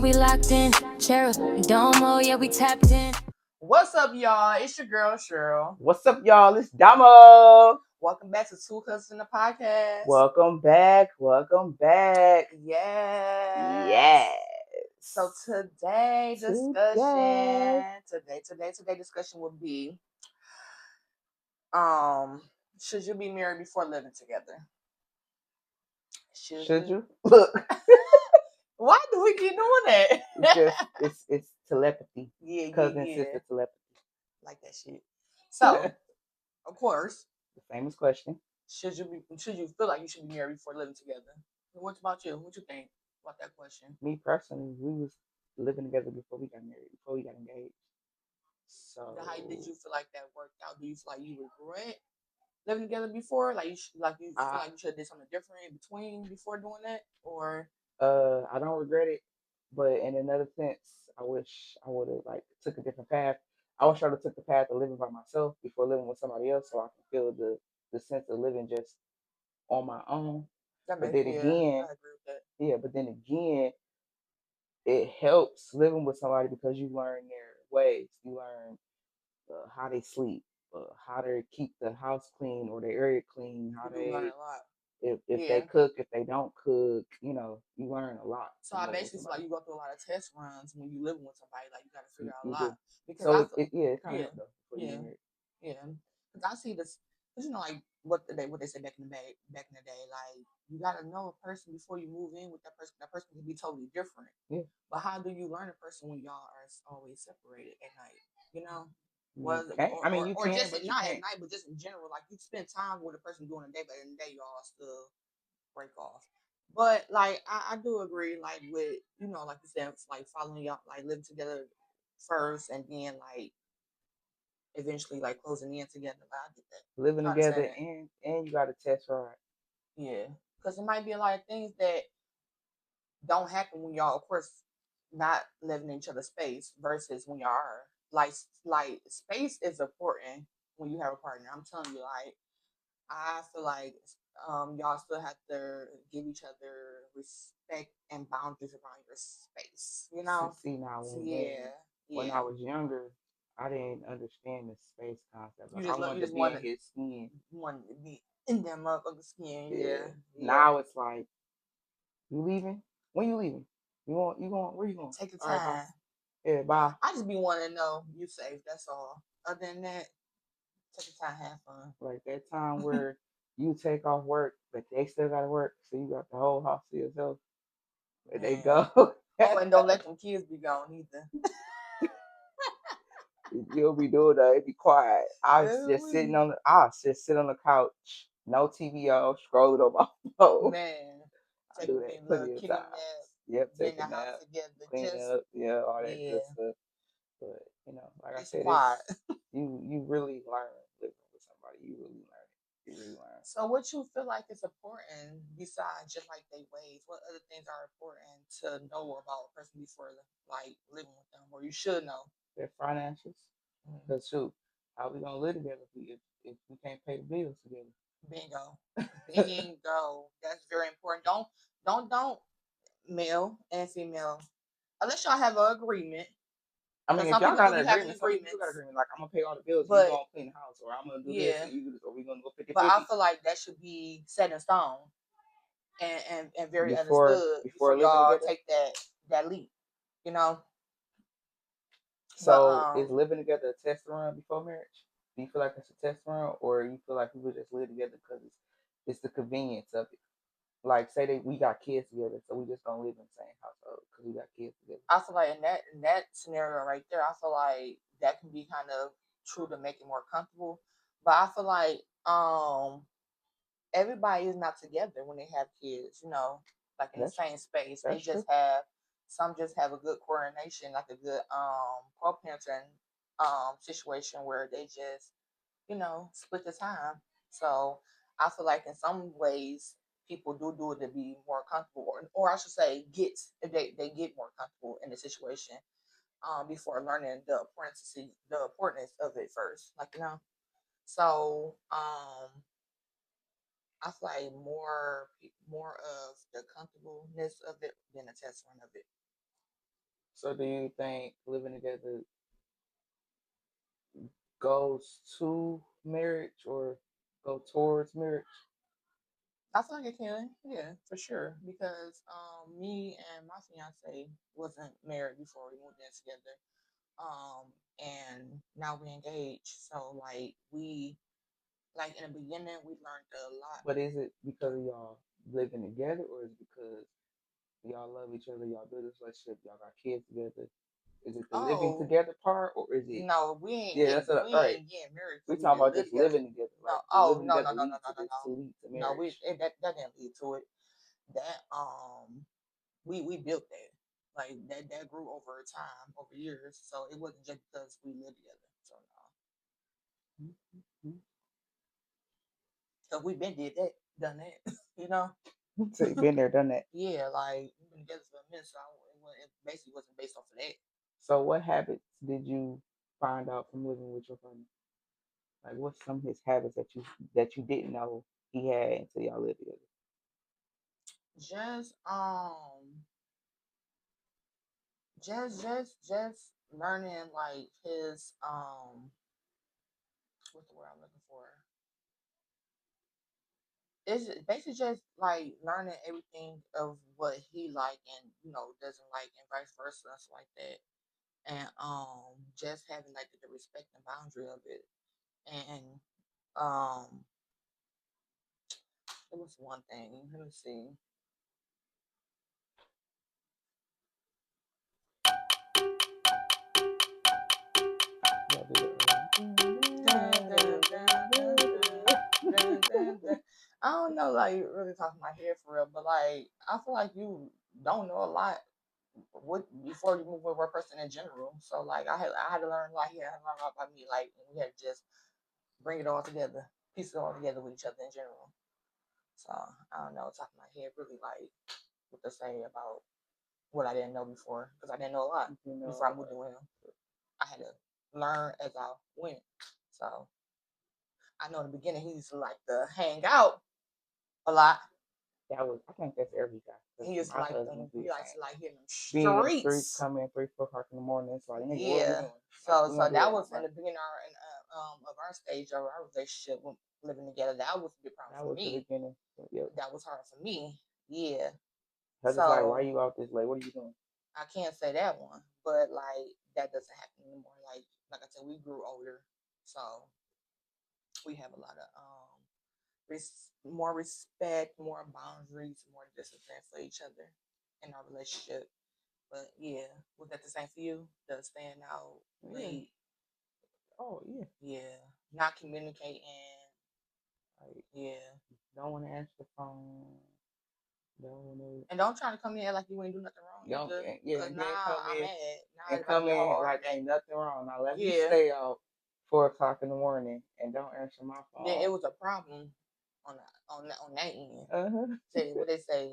We locked in, Cheryl, Domo, yeah, we tapped in. What's up, y'all? It's your girl, Cheryl. What's up, y'all? It's Damo. Welcome back to Two Cousins in the Podcast. Welcome back. Welcome back. Yes. Yes. So today discussion will be should you be married before living together? Should you? Look. Why do we keep doing that? it's telepathy. Yeah, Cousin sister telepathy. Like that shit. So, of course, the famous question. Should you feel like you should be married before living together? What about you? What you think about that question? Me personally, we was living together before we got married, before we got engaged. So how did you feel like that worked out? Do you feel like you regret living together before? Like you feel like you should have did something different in between before doing that? Or I don't regret it, but in another sense, I wish I would have like took a different path. I wish I would have took the path of living by myself before living with somebody else, so I can feel the sense of living just on my own. But then again, I agree with that. yeah, but then again, it helps living with somebody because you learn their ways. You learn how they sleep, how to keep the house clean or the area clean, how You learn a lot. If they cook, if they don't cook, you learn a lot. So I basically feel like you go through a lot of test runs when you living with somebody. Like you got to figure out a lot. Do. Because so it kind of though. Yeah, because I see this. Cause like what they say back in the day. Like you got to know a person before you move in with that person. That person can be totally different. Yeah. But how do you learn a person when y'all are always separated at night? You know. Or just at night, but just in general, like you spend time with a person during the day, but in the day y'all still break off. But like I do agree, like with like you said, it's like following y'all, like living together first, and then like eventually like closing in together. Like, I get that. Living together and you got a test ride. Yeah, because it might be a lot of things that don't happen when y'all, of course, not living in each other's space versus when y'all are. Like space is important when you have a partner. I'm telling you, like I feel like y'all still have to give each other respect and boundaries around your space. You know? See now, when I was younger, I didn't understand the space concept. Like, I wanted to be in his skin. You wanted to be in that motherfucking skin. Yeah. Now it's like, you leaving? When you leaving? You going? Where you going? Take your time. Right, bye. Yeah, bye. I just be wanting to know you safe. That's all. Other than that, take your time, have fun. Like that time where you take off work, but they still gotta work, so you got the whole house to yourself. Where they go. Oh, and don't let them kids be gone either. You'll be doing that. It'd be quiet. I was just sitting on the couch, no TV on, scrolling on my phone. Man, I do that plenty of times. Yep, take a nap, clean up, all that good stuff. But like I said, you really learn living with somebody. You really learn it. You really learn. So, what you feel like is important besides just like their ways? What other things are important to know about a person before like living with them, or you should know? Their finances. Because shoot, how we gonna live together if we can't pay the bills together? Bingo. That's very important. Don't male and female, unless y'all have an agreement. I mean, if y'all got an agreement, some people got an agreement. Like, I'm gonna pay all the bills, but you gonna clean the house, or I'm gonna do this, or we gonna go 50-50. But I feel like that should be set in stone and very understood before y'all take that leap. You know. So is living together a test run before marriage? Do you feel like it's a test run, or you feel like people just live together because it's the convenience of it? Like, say we got kids together, so we just don't live in the same household because we got kids together. I feel like in that scenario right there, I feel like that can be kind of true to make it more comfortable. But I feel like everybody is not together when they have kids, like in the same space. They just have some just have a good coordination, like a good co-parenting situation where they just, split the time. So I feel like in some ways people do it to be more comfortable, or I should say they get more comfortable in the situation before learning the importance of it first. Like, So I feel like more of the comfortableness of it than the test run of it. So do you think living together goes to marriage or go towards marriage? I feel like it can, yeah, for sure. Because me and my fiance wasn't married before we moved in together. And now we engaged. So like in the beginning we learned a lot. But is it because of y'all living together, or is it because y'all love each other, y'all build this relationship, y'all got kids together? Is it the living Oh together part, or is it? no, Yeah, that's what. we All right, ain't getting married we because we talking didn't about live just together. living together. No, Like, does oh living no together no no no lead no to no this to no. lead to No, marriage? that didn't lead to it. That we built that. Like that grew over time, over years. So it wasn't just because we lived together. So no. Mhm. So we been did that, done that, you know? So you been there, done that. Yeah, like we've been together for a minute, so it basically wasn't based off of that. So what habits did you find out from living with your partner? Like, what's some of his habits that you didn't know he had until y'all lived together? Just just learning like his what's the word I'm looking for? It's basically just like learning everything of what he like and doesn't like and vice versa and stuff like that. And just having like the respect and boundary of it. And um it was one thing. Let me see. Y'all do the, I don't know, like really talking my head for real, but like I feel like you don't know a lot before you move with a person in general. So like I had to learn like he had to learn a lot about me. Like we had to just bring it all together, piece it all together with each other in general. So I don't know, top of my head really like what to say about what I didn't know before because I didn't know a lot before I moved in with him. I had to learn as I went. So I know in the beginning he used to like to hang out a lot. I think that's every guy. 'Cause He used to my like husband them. do He the likes same. to like hit them Being in the streets, streets. come in 3, 4 o'clock in the morning. It's like, nigga, what are we Yeah. doing? Like, So we so gonna do that that, was in bro. the beginning of our stage of our relationship when living together. That was a big problem That for was the me. beginning. Yep. That was hard for me. Yeah. I was just like, why So you out this late? What are you doing? I can't say that one, but like that doesn't happen anymore. Like I said, we grew older, so we have a lot of more respect, more boundaries, more discipline for each other in our relationship. But yeah, was that the same for you? The staying out Yeah. late, Oh yeah. yeah, not communicating, Like, yeah, don't want to answer the phone. Don't want to. and don't try to come in like you ain't do nothing wrong Don't. either. Yeah. Cause And now then come I'm in mad. Now and it's about to come be a whole in like argument. ain't nothing wrong. Now let me Yeah. stay out 4 o'clock in the morning and don't answer my Then it phone. was a problem on that end. Uh huh. Say what they say.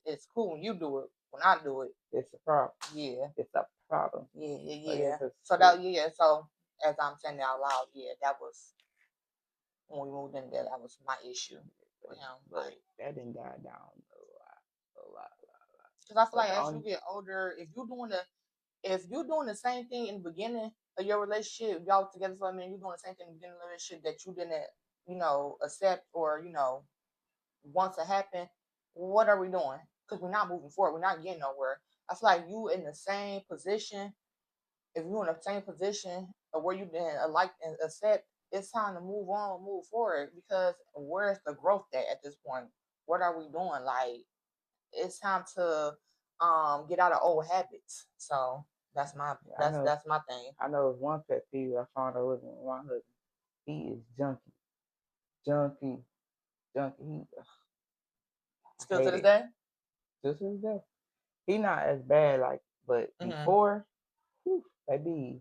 It's cool when you do it. When I do it, It's a problem. yeah, It's a problem. yeah, yeah, So yeah, yeah. 'cause So that yeah. So as I'm saying it out loud, yeah, that was when we moved in together. That was my issue with him. but Like, that didn't die down a lot. because I feel But like the as you only get older, if you're doing the same thing in the beginning of your relationship, y'all together for a minute, you're doing the same thing in the beginning of the relationship that you didn't, accept or want to happen. What are we doing? Because we're not moving forward. We're not getting nowhere. I feel like you in the same position. If you're in the same position of where you didn't like and accept, it's time to move on, move forward. Because where's the growth at this point? What are we doing? Like it's time to get out of old habits. So that's my I know that's my thing. I know it's one pet peeve I found out living with my husband. He is junky, junky, junky. I Still to hate this it. day. Just as that. He not as bad like, but Mm-hmm. before, whew, baby,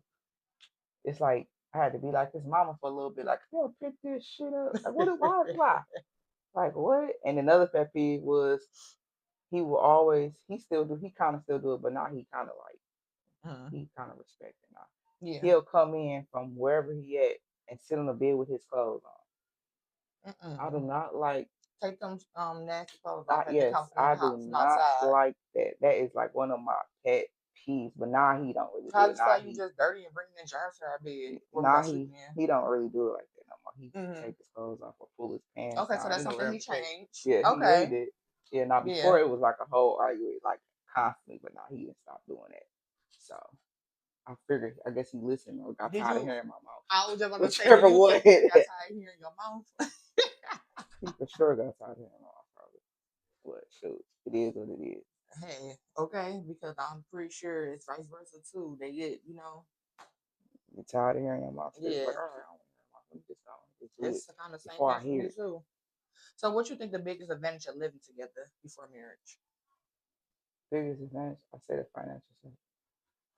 it's like I had to be like his mama for a little bit. Like, yo, pick this shit up. Like, what? Why? Like, what? And another pet peeve was he will always. He still do. He kind of still do it, but now he kind of like Mm-hmm. he kind of respect it now. Yeah. He'll come in from wherever he at and sit on the bed with his clothes on. I do not like. Take them nasty clothes off as they Yes, come from the I house do and not outside. like that. That is like one of my pet peace. But now he don't really I do it. just feel Now like you just dirty and bringing the germs to our bed where we now got sleeping in. he don't really do it like that no more. He Mm-hmm. take his clothes off or pull his pants Okay, so down. that's something Whatever he the case. changed. Yeah, he really Okay. did. Yeah, now Yeah. before it was like a whole argument, like constantly, but now he didn't stop doing that. So I figured, I guess he listened or got Did tired of you? hearing my mouth. I was just gonna say, Whichever do you one. think you got tired of hearing your mouth? He for sure got tired of hearing my mouth, probably. But shoot, it is what it is. Hey, okay, because I'm pretty sure it's vice versa too. They get, you know, You're tired of hearing your mouth. So it's yeah, like, all right, I don't want to hear my mouth. Let me just go and just do it's it kind of the same before I thing for hear me it. too. So, what you think the biggest advantage of living together before marriage? Biggest advantage, I say the financial side.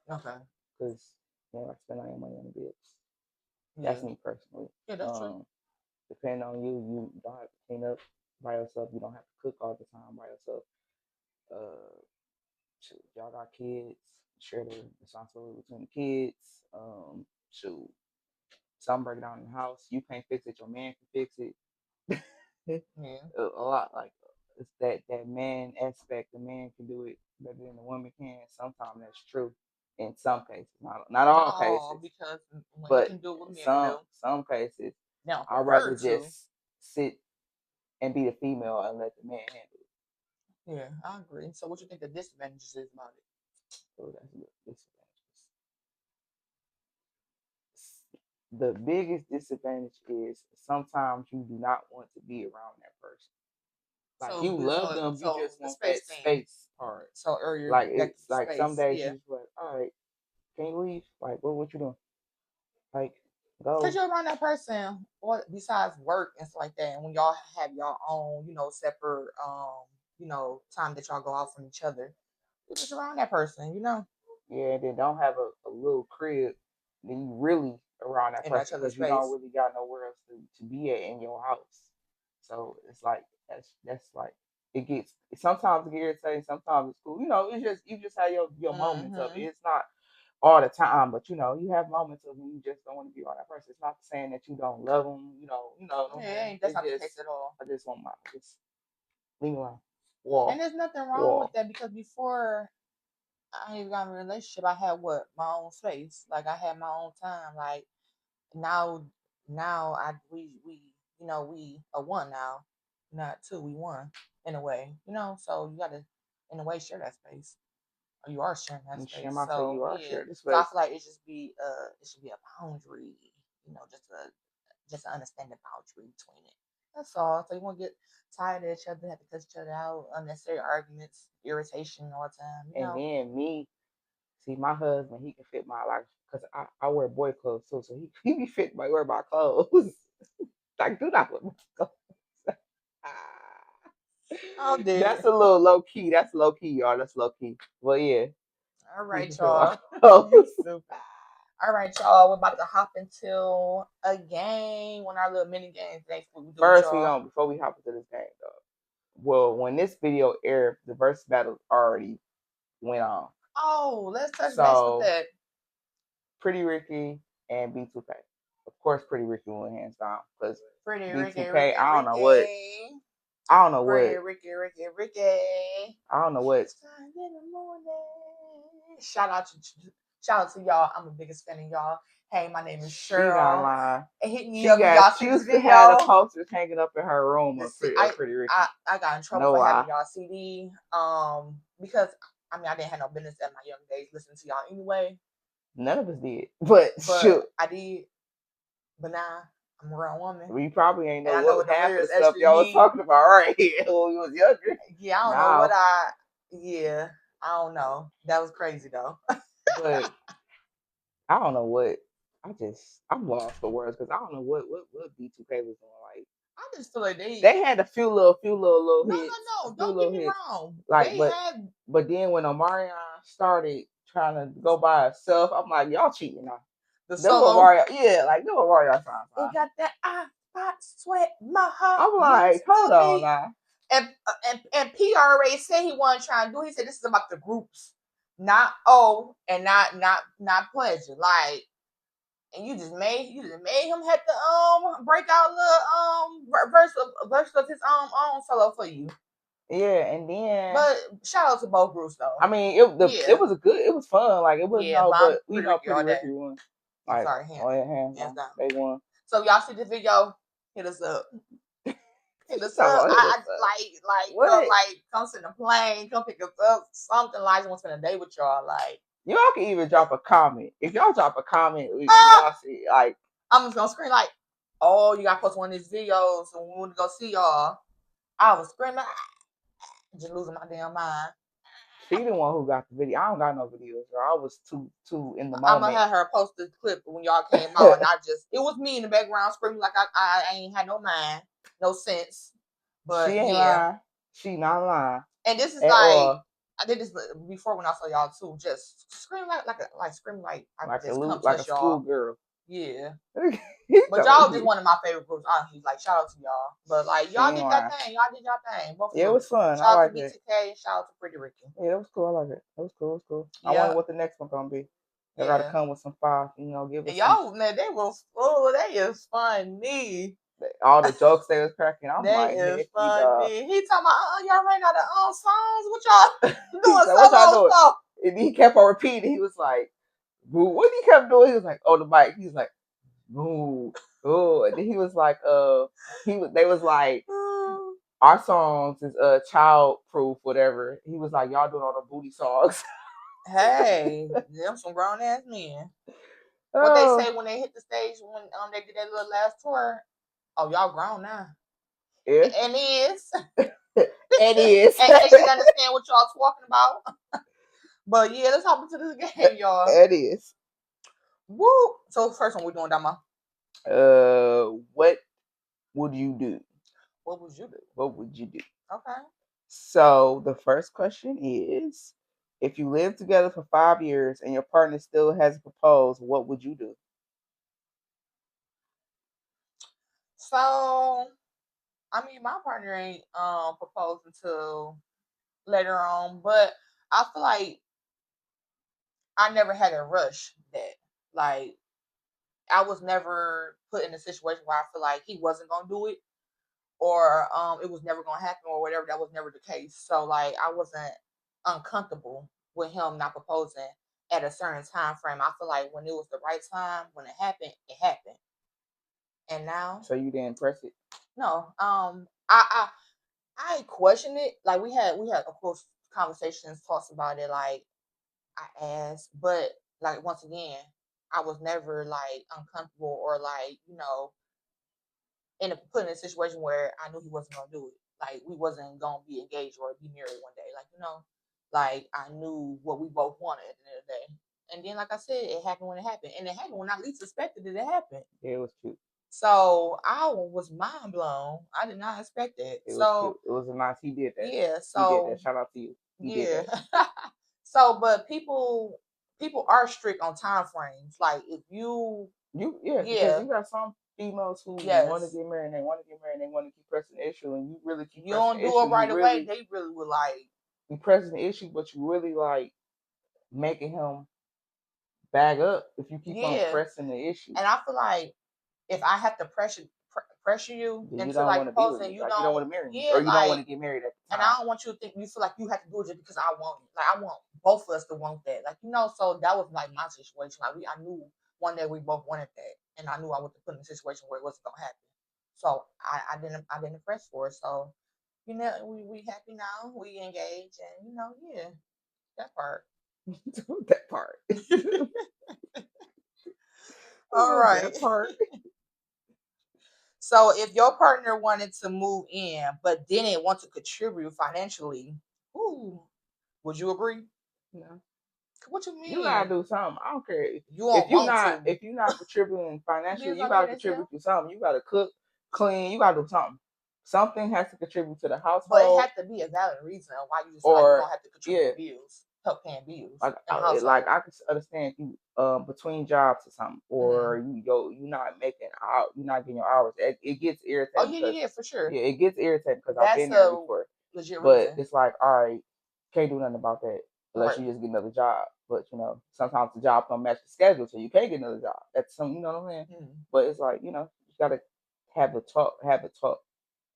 Okay, Because you know, like spend all your money on the bills. yeah, That's me personally. yeah, that's true. Depending on you, you don't have to clean up by yourself. You don't have to cook all the time by yourself. Shoot, y'all got kids. Share the responsibility between the kids. Shoot, something break down in the house. You can't fix it. Your man can fix it. Yeah, A lot like it's that man aspect. The man can do it better than the woman can. Sometimes that's true. In some cases, not all cases, because when you but can do what men can do, some cases, now I'd rather prefer to. just sit and be the female and let the man handle it. Yeah, I agree. So, what you think the disadvantages is about it? So that's the disadvantages. The biggest disadvantage is sometimes you do not want to be around that person. Like So, you love them, you so just the want space that thing. space part. So earlier, Like that it's like some space, days yeah. you just like, all right, can you leave? Like what you doing? Like go. Because you're around that person, or besides work and stuff like that, and when y'all have your own, you know, separate, you know, time that y'all go out from each other, you're just around that person, you know, Yeah, and then don't have a little crib. Then you really around that in that person other because you don't space. really got nowhere else to be at in your house. So it's like that's like it gets sometimes it gets irritating, sometimes it's cool. You know, it's just you just have your moments of it. Mm-hmm. It's not all the time, but you know, you have moments of when you just don't want to be around that person. It's not saying that you don't love them. Yeah, that's It's not the just case at all. I just want my just leave me alone. Wall, And there's nothing wrong with wall. that because before I even got in a relationship, I had my own space. Like I had my own time. Like now, we you know we are one now, not two. We one in a way, you know. So you got to, in a way, share that space. Or you are sharing that You share space. my say So you are yeah. share the So I space. feel like it should be a boundary. You know, just to understand the boundary between it. That's all. So you won't get tired of each other, have to cut each other out, unnecessary arguments, irritation all the time. You And know. then me, see my husband, he can fit my like because I wear boy clothes too, so he be fit my wear my clothes. Like do not wear my clothes. Oh That's dear. a little low key. That's low key, y'all. That's low key. But yeah, All he right, can fit my y'all. You clothes. stupid. All right, y'all. We're about to hop into a game, one of our little mini games. Thanks for what we do with First, y'all. before we hop into this game, though. Well, when this video aired, the verse battle already went on. Oh, let's touch base with So that. Pretty Ricky and B2K. Of course, Pretty Ricky won hands down because Pretty Ricky, B2K. Ricky, I don't know what. Ricky. I don't know Pretty what. Ricky, Ricky, Ricky. I don't know what. It's 5 in the morning. Shout out to y'all. I'm the biggest fan of y'all. Hey, my name is She got Cheryl. line. And hit me She up if y'all got. see She this used to have the video. posters hanging up in her room of Pretty Ricky. I got in trouble No for lie. having y'all CD. Because I mean I didn't have no business at my young days listening to y'all anyway. None of us did, but shoot, I did. But now I'm a grown woman. we probably ain't know And I know what what the half of the lyrics stuff actually y'all was mean. talking about right here when we was younger. Yeah, I don't know what I don't know. That was crazy though. But I don't know what. I'm lost for words because I don't know what B2K was doing. Like I just feel like they had a few little No, hits. don't get me wrong. Like, They had but then when Omarion started trying to go by herself, I'm like, y'all cheating now. the Them solo. Omarion, yeah, like them Omarion songs. It got that hot sweat, my heart. I'm like, hold on now. And P already said he wasn't trying to do. He said this is about the groups, not and not pleasure. Like, and you just made him have to break out a little verse of his own solo for you. Yeah, and then But shout out to both groups though. I mean, Yeah. it was it was fun. Like it was Yeah, but I'm but we Pretty know Ricky all Pretty day. Ricky won. I'm Like, sorry, hands hands down. they won. So if y'all see the video, hit us up. Hit us Talking up. about hit us I up. like come send a plane, come pick us up, something like I want to spend a day with y'all. Like Y'all can even drop a comment. If y'all drop a comment, Ah! y'all see like I'm just gonna scream like, oh, you gotta post one of these videos and we want to go see y'all. I was screaming, just losing my damn mind. she the one who got the video. I don't got no videos. I was too in the I'm moment. gonna have her post the clip when y'all came out, and it was me in the background screaming like I ain't had no mind, no sense. But She ain't lying. She not lying. And this is at like all. I did this before when I saw y'all too. Just scream scream like I Like just a come like touch a y'all. schoolgirl. Yeah. But y'all just one of my favorite groups, honestly. Like shout out to y'all. But like y'all did that thing. Y'all did y'all thing. Both Yeah, it was fun. Shout I out like to it. BTK and shout out to Pretty Ricky. Yeah, it was cool. I like it. It was cool. It was cool. Yeah. I wonder what the next one gonna be. They gotta come with some fire, give us and y'all, man, they was they is funny. All the jokes they was cracking. I'm they like, is Nicky, funny. He talking about y'all ran out of songs. What y'all doing? Said, what y'all doing? Stuff? And he kept on repeating. He was like, boo. What he kept doing? He was like, oh, the mic. He was like, boo, boo. And then he was like, they was like, our songs is child proof, whatever. He was like, y'all doing all the booty songs. Hey, them some grown ass men. What they say when they hit the stage when they did that little last tour? Oh, y'all grown now. Yeah. And is. It is. and she understand what y'all talking about. But yeah, let's hop into this game, y'all. It is. Woo! So first one we're doing, Dama. What would you do? What would you do? What would you do? Okay. So the first question is, if you live together for 5 years and your partner still hasn't proposed, what would you do? So, I mean, my partner ain't proposed until later on, but I feel like I never had to rush that. Like, I was never put in a situation where I feel like he wasn't gonna do it, or it was never gonna happen, or whatever. That was never the case. So, like, I wasn't uncomfortable with him not proposing at a certain time frame. I feel like when it was the right time, when it happened, it happened. And now, So you didn't press it? No, I question it. Like we had of course conversations, talks about it. Like I asked, but like once again, I was never like uncomfortable or like put in a situation where I knew he wasn't gonna do it. Like we wasn't gonna be engaged or be married one day. Like like I knew what we both wanted at the end of the day. And then, like I said, it happened when it happened, and it happened when I least expected it to happen. Yeah, it was cute. So I was mind blown. I did not expect that. It was cute. It was a nice. He did that. Yeah. So he did that. Shout out to you. He did that. So, but people are strict on time frames. Like if because you got some females who want to get married and they want to get married and they want to keep pressing the issue, and you really keep you pressing don't the do issue, it right away. They really would like you pressing the issue, but you really like making him bag up if you keep on pressing the issue. And I feel like if I have to pressure you into like proposing, you don't want to marry me, or you don't want to get married at the time. And I don't want you to think you feel like you have to do it just because I want it. Like I want both of us to want that. Like so that was like my situation. Like I knew one day we both wanted that, and I knew I was put in a situation where it wasn't gonna happen. So I didn't press for it. So we happy now. We engaged, and that part. That part. All right. That part. So if your partner wanted to move in but didn't want to contribute financially, would you agree? No. What you mean? You gotta do something. I don't care if you're not contributing financially. You gotta contribute to something. You gotta cook, clean. You gotta do something. Something has to contribute to the household. But it has to be a valid reason why you just you don't have to contribute bills, help paying bills. Like I can understand if you between jobs or something, or you're not making out, you're not getting your hours. It gets irritating. Oh yeah, for sure. Yeah, it gets irritating because I've been there before. Legit but reason. It's like, all right, can't do nothing about that unless you just get another job. But sometimes the job don't match the schedule, so you can't get another job. That's something, you know what I'm saying? But it's like, you gotta have a talk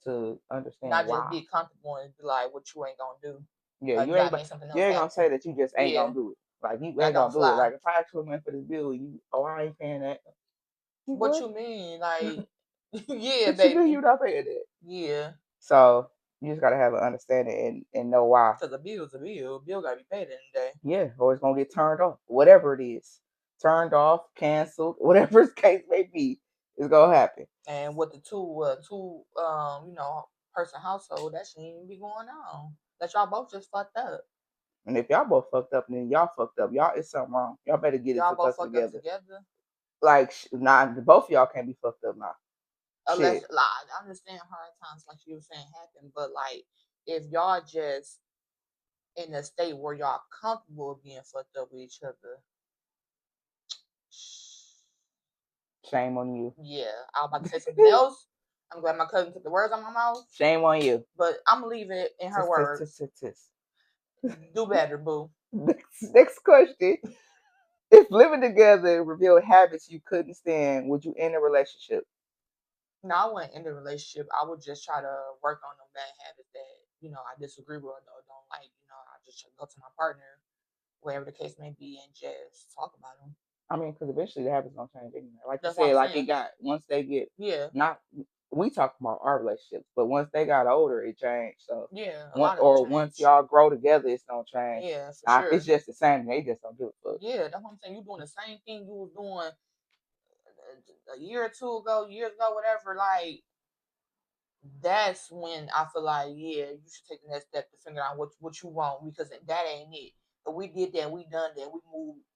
to understand Not just why. be comfortable and be like, what you ain't gonna do. Yeah, Like, you you ain't gotta make something you else ain't gonna happen. say that you just ain't Yeah, gonna do it. Like you that ain't gonna don't do it. fly. Like if I actually went for this bill, I ain't paying that. What you mean? Like, yeah, What you mean baby. you not paying that? Yeah, So you just gotta have an understanding and know why. because a bill's a bill. Bill gotta be paid in the day. Yeah, or it's gonna get turned off. Whatever it is. Turned off, canceled, whatever the case may be, it's gonna happen. And with the two person household, that shouldn't even be going on. That y'all both just fucked up. And if y'all both fucked up, then y'all fucked up. Y'all, it's something wrong. Y'all better get it Y'all both fucking fucked up together. together. Like, both of y'all can't be fucked up now. Unless, Shit. like, I understand hard times, like you were saying, happen, but like, if y'all just in a state where y'all comfortable being fucked up with each other, Shame on you. yeah, I was about to say something else. I'm glad my cousin took the words out of my mouth, Shame on you. but I'm gonna leave it in her words. Do better, boo. Next question. If living together revealed habits you couldn't stand, would you end a relationship? No, I wouldn't end the relationship. I would just try to work on them bad habits that I disagree with or don't like. I just go to my partner, whatever the case may be, and just talk about them. I mean, because eventually the habits gonna change anyway. Like That's you what said, I'm like saying. it got once they get Yeah, not. We talk about our relationships, but once they got older, it changed. So yeah, a once lot of it once changed. y'all grow together, it's gonna change. Yeah, for sure. It's just the same. They just don't give a fuck. Yeah, that's what I'm saying. You doing the same thing you was doing a year or two ago, years ago, whatever. Like, that's when I feel like, yeah, you should take the next step to figure out what you want, because that ain't it. But we did that, we done that, we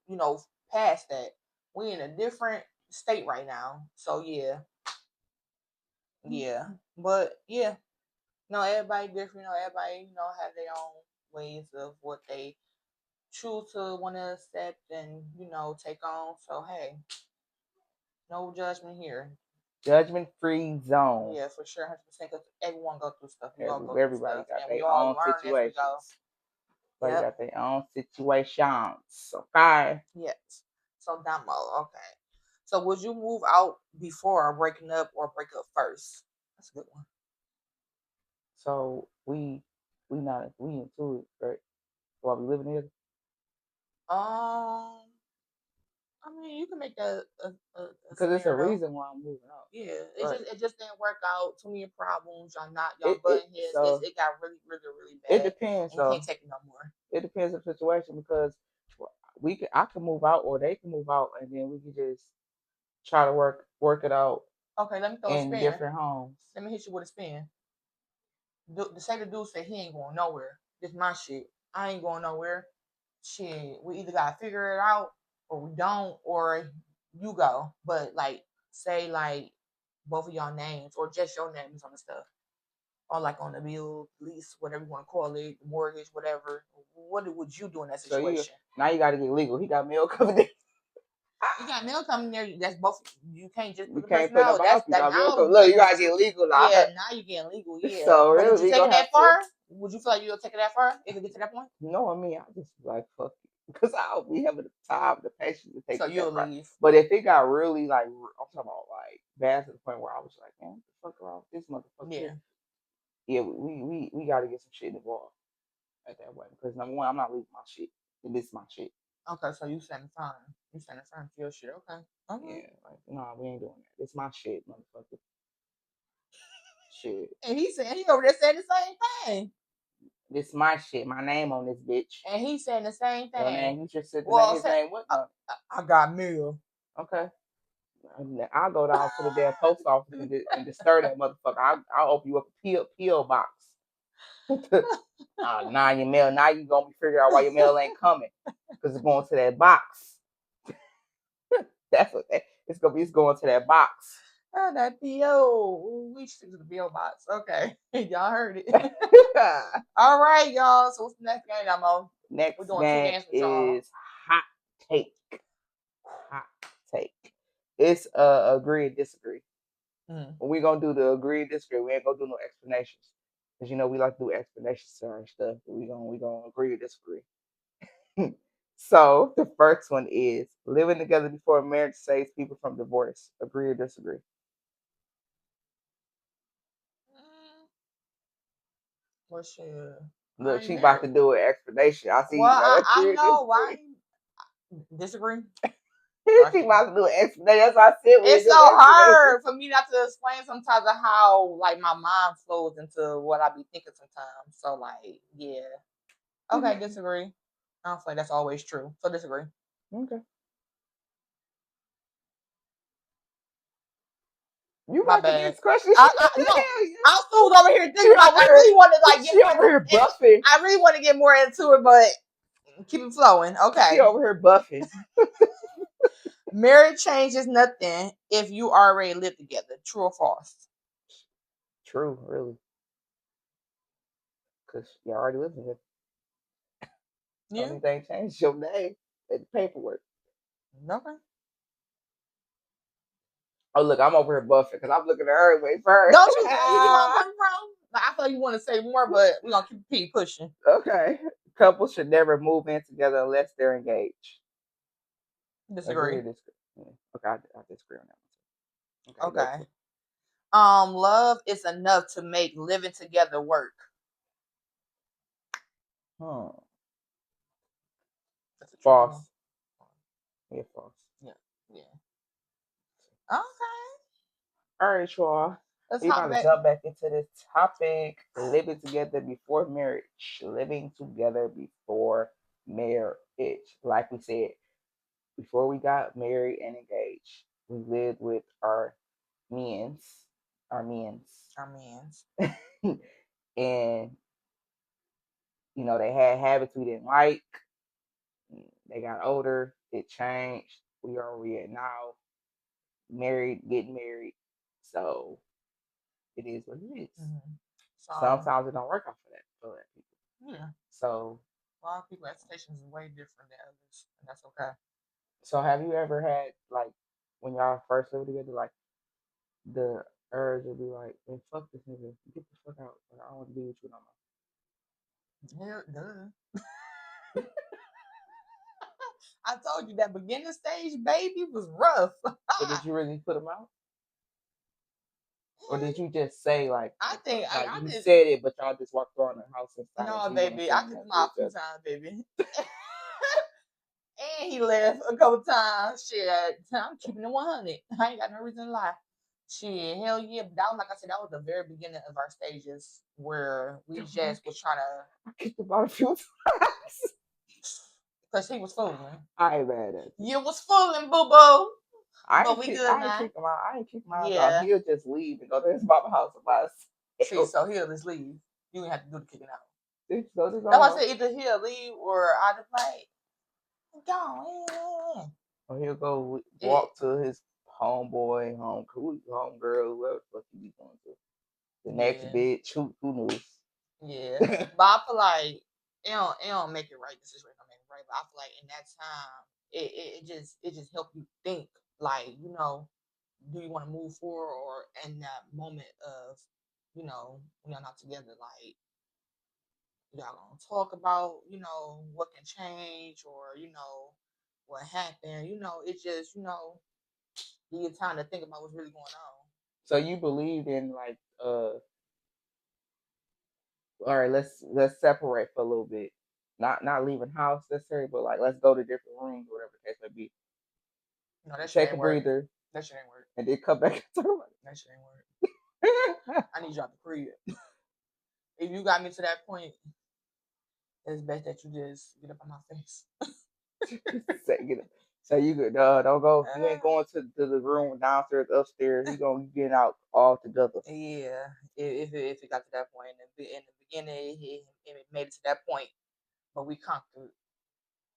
moved, past that. We in a different state right now. So yeah. But yeah. No, everybody different, everybody, have their own ways of what they choose to want to accept and, take on. So hey, no judgment here. Judgment free zone. Yeah, for sure, 100%. Because everyone go through stuff. We all go Everybody through stuff, got and we their all own learn as we go. situations. Everybody got their own situations. Okay. Yes. So Damo, okay. So would you move out before breaking up or break up first? That's a good one. So we into it, right? While we living here. I mean, you can make that Because it's a scenario. reason why I'm moving out. Yeah, Right. it just didn't work out. Too many problems. Y'all butting heads. So It got really, really, really it bad. depends. And you So can't take it no more. it depends on the situation because I can move out or they can move out and then we can just try to work it out. Okay, let me throw a in spin. different homes. Let me hit you with a spin. The dude said he ain't going nowhere. This my shit. I ain't going nowhere. Shit, we either gotta figure it out or we don't, or you go. But like, say like both of y'all names or just your names on the stuff, or like on the bill, lease, whatever you want to call it, mortgage, whatever. What would you do in that situation? So now you got to get legal. He got mail coming in. You got mail coming there. That's both. You can't just put You the can't person put out. nobody else. That's that now. Look, you gotta get legal now. Yeah, now you're getting legal. Yeah. So but really, would you we take it gonna that have to. far? Would you feel like you'll take it that far if it get to that point? No, I mean I just like fuck it because I don't be having the time, the patience to take So it you'll that far. leave. But if it got really like, I'm talking about like bad to the point where I was like, man, what the fuck wrong with this motherfucker? Yeah. Yeah, we got to get some shit involved at that way because number one, I'm not leaving my shit. This is my shit. Okay, so you standing firm. You standing firm for your shit. Okay. Yeah, like nah, we ain't doing that. It's my shit, motherfucker. Shit. And he over there saying the same thing. This my shit. My name on this bitch. And he's saying the same thing. Your name. You just said his name. What? I got mail. Okay. I'll go down to the damn post office and disturb that motherfucker. I'll open you up a PO box. Now your mail. Now you gonna be figuring out why your mail ain't coming because it's going to that box. That's what it's gonna be. It's going to that box. Oh, that PO. We stick to the PO box. Okay, y'all heard it. All right, y'all. So what's the next game, Damo? Next We're doing game 2 games with y'all. is hot take. Hot take. It's agree and disagree. We're gonna do the agree and disagree. We ain't gonna do no explanations. Because we like to do explanations to our stuff. But we gonna agree or disagree. So the first one is living together before marriage saves people from divorce. Agree or disagree? Well, shit. I Look, ain't she about to married. do an explanation. I see Well, you got a I clear know. Why? disagree. Disagree? Or I She can't. about to do an explanation. That's why I said we It's do so an explanation. hard for me not to explain sometimes of how like my mind flows into what I be thinking sometimes. So like, yeah. Okay, disagree. I don't feel like that's always true. So disagree. Okay. You My about to bad. get questions? No, I was over here She thinking like over I here. really want to like get She more. over here buffing. I really want to get more into it, but keep it flowing. She Okay. over here buffing. Marriage changes nothing if you already live together. True or false? True, really. Because you already live here. Yeah. Only thing changed your name and the paperwork. Okay. Oh, look, I'm over here buffing because I'm looking at her way first. Don't you see where I'm coming from? Like, I feel like you want to say more, but we're gonna keep pushing. Okay. Couples should never move in together unless they're engaged. Disagree. Agree or disagree? Yeah. Okay, I disagree on that one. Okay. Love is enough to make living together work. That's a true one. False. Yeah, false. Yeah. Okay. All right, y'all. Let's We hop about to back. jump back into this topic: living together before marriage. Living together before marriage. Like we said, before we got married and engaged, we lived with our men's, Our men's. and you know they had habits we didn't like. They got older. It changed. We are where we at now. Married, getting married. So it is what it is. Mm-hmm. So, Sometimes it don't work out for that people. Yeah. So a lot of people's expectations is way different than others, and that's okay. So have you ever had like when y'all first lived together, like the urge to be like, "Hey, fuck this nigga, get the fuck out! Like, I don't want to be with you no more." Hell, duh. I told you that beginning stage baby was rough. But did you really put him out, or did you just say like, I think like I you did. said it, but y'all just walked around the house and No, baby, I kicked him out a few times, baby. And he left a couple times. Shit, I'm keeping it 100. I ain't got no reason to lie. Shit, hell yeah. But that was, like I said, that was the very beginning of our stages where we just was trying to. I kicked him out a few times. Because he was fooling. I ain't mad at you. Was fooling, boo boo. I But ain't we kick, good I ain't now. kick him out. I ain't kick him out. Yeah. He'll just leave and go to his mama house by See, so he'll just leave. You ain't have to do the kicking out. That's why I said either he'll leave or I just like, go. Or he'll go walk to his homeboy, homegirl, whoever the fuck he be going to. The next bitch, who knows? Yeah. But I feel like it don't make it right. The situation don't make it right. But I feel like in that time, it just helped you think, like, you know, do you want to move forward, or in that moment of, you know, when y'all not together, like y'all gonna talk about, you know, what can change, or, you know, what happened. You know, it just, you know, give you time to think about what's really going on. So you believed in like all right, let's separate for a little bit. Not leaving house necessarily, but like let's go to different rooms, whatever the case may be. No, that Take a breather. That shit ain't work. And then come back and talk about it. That shit ain't work. I need you out the crib. If you got me to that point, it's best that you just get up on my face. So you could don't go. You ain't going to the room downstairs, upstairs. You gonna get out all together. Yeah, if it got to that point in the beginning, it made it to that point, but we conquered.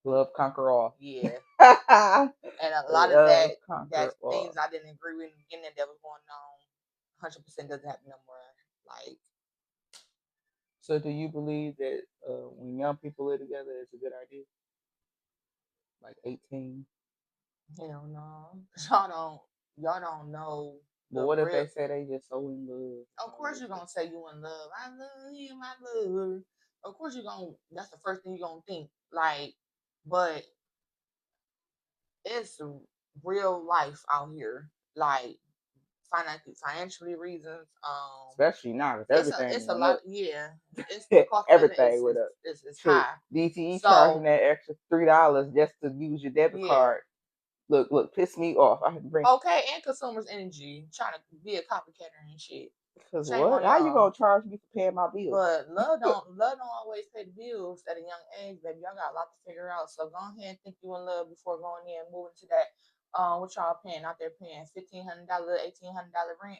Love conquer all. Yeah, and a lot of that's things I didn't agree with in the beginning that was going on. 100% doesn't happen no more. Like, so do you believe that when young people live together, it's a good idea? Like 18. Hell no, y'all don't know. But what if they say they just so in love? Of course you're gonna say you in love. I love him. I love her. Of course you're gonna. That's the first thing you're gonna think. Like, but it's real life out here. Like, financially reasons. Especially now, because everything It's a went lot. up. Yeah, it's the cost of living Everything went up. is Shit, high. DTE charging So that extra $3 just to use your debit yeah, card. Look, piss me off. I had to bring. okay, and consumers energy trying to be a copycatter and shit. Because Shame what? on How you y'all. gonna charge me for paying my bills? But love don't always pay the bills at a young age, baby. Y'all got a lot to figure out. So go ahead and think you in love before going in and moving to that. What y'all paying out there paying $1,500, $1,800 rent,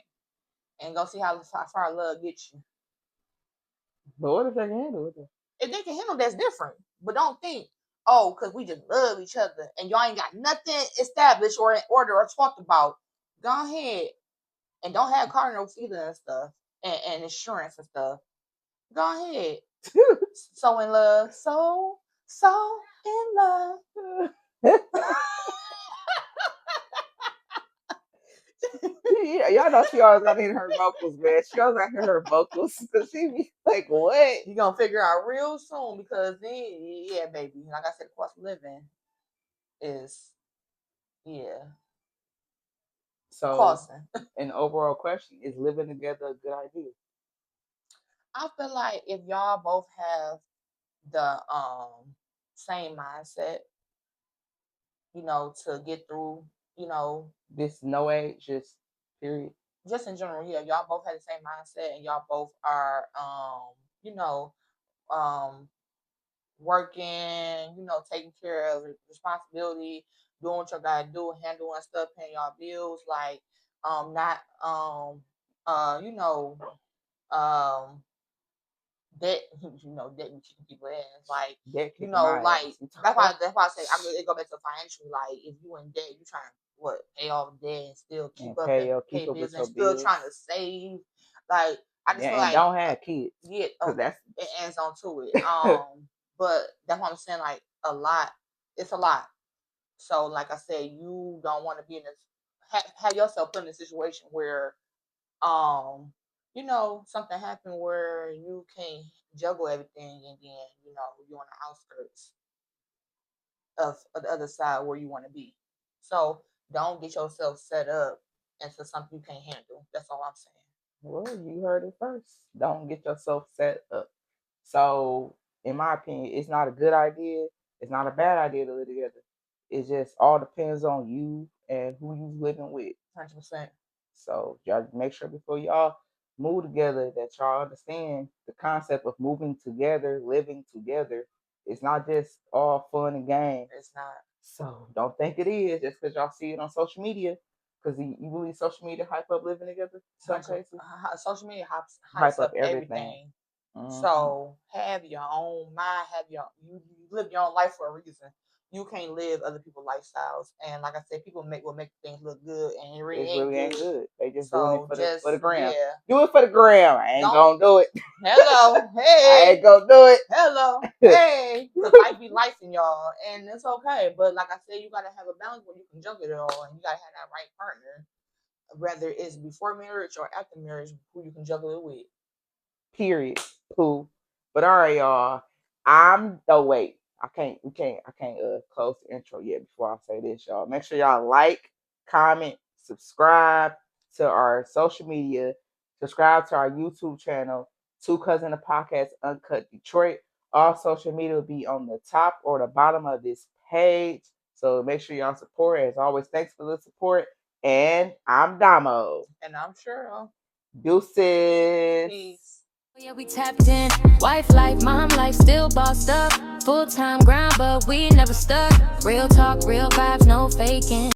and go see how far love gets you. But what if they can handle it? If they can handle that's different. But don't think, oh, because we just love each other and y'all ain't got nothing established or in order or talked about. Go ahead and don't have car notes either and stuff and insurance and stuff. Go ahead. So in love. So in love. Yeah, y'all know she always got in her vocals, man. She always got in her vocals. She be like, what? You gonna figure out real soon because then, yeah, baby. Like I said, the cost of living is, yeah, So, costing. an overall question, is living together a good idea? I feel like if y'all both have the same mindset, to get through, This no age, just period. just in general, yeah, y'all both have the same mindset and y'all both are working, taking care of responsibility, doing what you gotta do, handling stuff, paying y'all bills, like not debt, debt and kicking people ass. Like, Debt kicking my like ass. that's why I say it go back to financially, like if you in debt, you trying to pay off debt and still keep up pay bills with and your still bills. trying to save. Like I just feel And like don't have kids. yeah, Because that's it adds on to it. But that's what I'm saying, like a lot. It's a lot. So like I said, you don't want to be in this have yourself put in a situation where something happened where you can't juggle everything and then, you're on the outskirts of the other side where you want to be. So don't get yourself set up into something you can't handle. That's all I'm saying. Well, you heard it first. Don't get yourself set up. So, in my opinion, it's not a good idea. It's not a bad idea to live together. It just all depends on you and who you living with. 100%. So, y'all make sure before y'all move together that y'all understand the concept of moving together, living together. It's not just all fun and games. It's not. So, don't think it is just because y'all see it on social media. Because you believe social media hype up living together? Some cases. Social media Hype hypes up up everything. everything. Mhm. So have your own mind, you live your own life for a reason. You can't live other people's lifestyles. And like I said, people will make things look good and it really ain't good. They just So doing it for the gram. yeah. Do it for the gram. I ain't gonna do it. Hello. I Hey. ain't gonna do it. Hello. Hey. Because life be life in y'all. And it's okay. But like I said, you gotta have a balance where you can juggle it all and you gotta have that right partner. Whether it's before marriage or after marriage, who you can juggle it with. Period. Cool. But all right, y'all. Wait. I can't close the intro yet before I say this, y'all. Make sure y'all like, comment, subscribe to our social media, subscribe to our YouTube channel, Two Cousin the Podcast Uncut Detroit. All social media will be on the top or the bottom of this page. So make sure y'all support. As always, thanks for the support. And I'm Damo. And I'm Cheryl. Deuces. Peace. Yeah, we tapped in. Wife life, mom life, still bossed up. Full-time grind, but we never stuck. Real talk, real vibes, no faking.